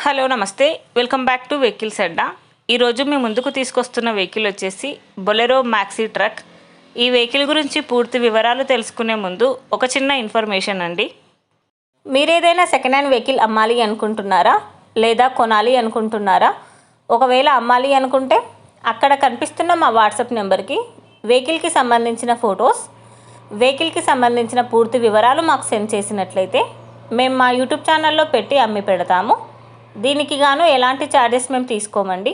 Hello నమస్తే, welcome back to vehicles అడ్డా. ఈరోజు మీ ముందుకు తీసుకొస్తున్న వెహికల్ వచ్చేసి బొలెరో మ్యాక్సీ ట్రక్. ఈ వెహికల్ గురించి పూర్తి వివరాలు తెలుసుకునే ముందు ఒక చిన్న ఇన్ఫర్మేషన్ అండి. మీరేదైనా సెకండ్ హ్యాండ్ వెహికల్ అమ్మాలి అనుకుంటున్నారా లేదా కొనాలి అనుకుంటున్నారా? ఒకవేళ అమ్మాలి అనుకుంటే అక్కడ కనిపిస్తున్న మా వాట్సాప్ నెంబర్కి వెహికల్కి సంబంధించిన ఫొటోస్, వెహికల్కి సంబంధించిన పూర్తి వివరాలు మాకు సెండ్ చేసినట్లయితే మేము మా యూట్యూబ్ ఛానల్లో పెట్టి అమ్మి పెడతాము. దీనికి గాను ఎలాంటి ఛార్జెస్ మేము తీసుకోమండి.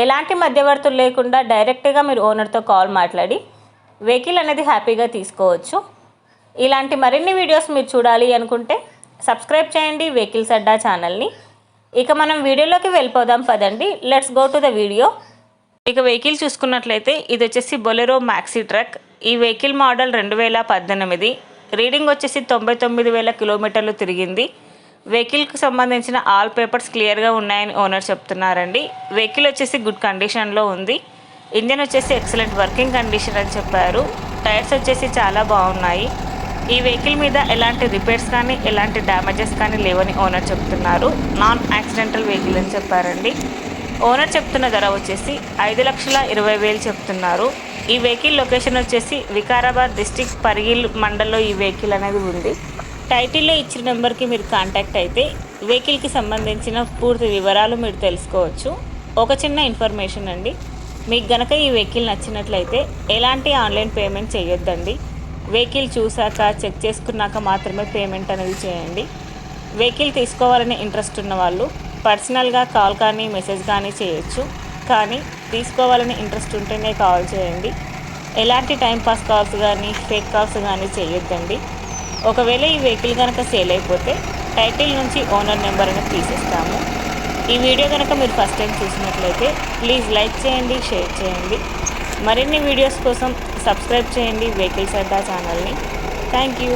ఎలాంటి మధ్యవర్తులు లేకుండా డైరెక్ట్గా మీరు ఓనర్తో కాల్ మాట్లాడి వెహికల్ అనేది హ్యాపీగా తీసుకోవచ్చు. ఇలాంటి మరిన్ని వీడియోస్ మీరు చూడాలి అనుకుంటే సబ్స్క్రైబ్ చేయండి వెహికల్స్ అడ్డా ఛానల్ని. ఇక మనం వీడియోలోకి వెళ్ళిపోదాం పదండి. Let's go to the video. ఇక వెహికల్ చూసుకున్నట్లయితే ఇది వచ్చేసి బొలెరో మ్యాక్సీ ట్రక్. ఈ వెహికల్ మోడల్ 2018, రీడింగ్ వచ్చేసి 99,000 కిలోమీటర్లు తిరిగింది. వెహికల్కి సంబంధించిన ఆల్ పేపర్స్ క్లియర్గా ఉన్నాయని ఓనర్ చెప్తున్నారండి. వెహికల్ వచ్చేసి గుడ్ కండిషన్లో ఉంది. ఇంజన్ వచ్చేసి ఎక్సలెంట్ వర్కింగ్ కండిషన్ అని చెప్పారు. టైర్స్ వచ్చేసి చాలా బాగున్నాయి. ఈ వెహికల్ మీద ఎలాంటి రిపేర్స్ కానీ ఎలాంటి డ్యామేజెస్ కానీ లేవని ఓనర్ చెప్తున్నారు. నాన్ యాక్సిడెంటల్ వెహికల్ అని చెప్పారండి. ఓనర్ చెప్తున్న ధర వచ్చేసి 5,20,000 చెప్తున్నారు. ఈ వెహికల్ లొకేషన్ వచ్చేసి వికారాబాద్ డిస్టిక్ పరిగిల్ మండల్లో ఈ వెహికల్ అనేది ఉంది. టైటిల్లో ఇచ్చిన నెంబర్కి మీరు కాంటాక్ట్ అయితే వెహికల్కి సంబంధించిన పూర్తి వివరాలు మీరు తెలుసుకోవచ్చు. ఒక చిన్న ఇన్ఫర్మేషన్ అండి, మీకు గనక ఈ వెహికల్ నచ్చినట్లయితే ఎలాంటి ఆన్లైన్ పేమెంట్ చేయొద్దండి. వెహికల్ చూశాక చెక్ చేసుకున్నాక మాత్రమే పేమెంట్ అనేది చేయండి. వెహికల్ తీసుకోవాలని ఇంట్రెస్ట్ ఉన్న వాళ్ళు పర్సనల్గా కాల్ కానీ మెసేజ్ కానీ చేయొచ్చు. కానీ తీసుకోవాలని ఇంట్రెస్ట్ ఉంటేనే కాల్ చేయండి. ఎలాంటి టైంపాస్ కాల్స్ కానీ ఫేక్ కాల్స్ కానీ చేయొద్దండి. ఒకవేళ ఈ వెహికల్ కనుక సేల్ అయిపోతే టైటిల్ నుంచి ఓనర్ నెంబర్ అనేది తీసేస్తాము. ఈ వీడియో కనుక మీరు ఫస్ట్ టైం చూసినట్లయితే ప్లీజ్ లైక్ చేయండి, షేర్ చేయండి. మరిన్ని వీడియోస్ కోసం సబ్స్క్రైబ్ చేయండి వెహికల్స్ అడ్డా ఛానల్ని. Thank you.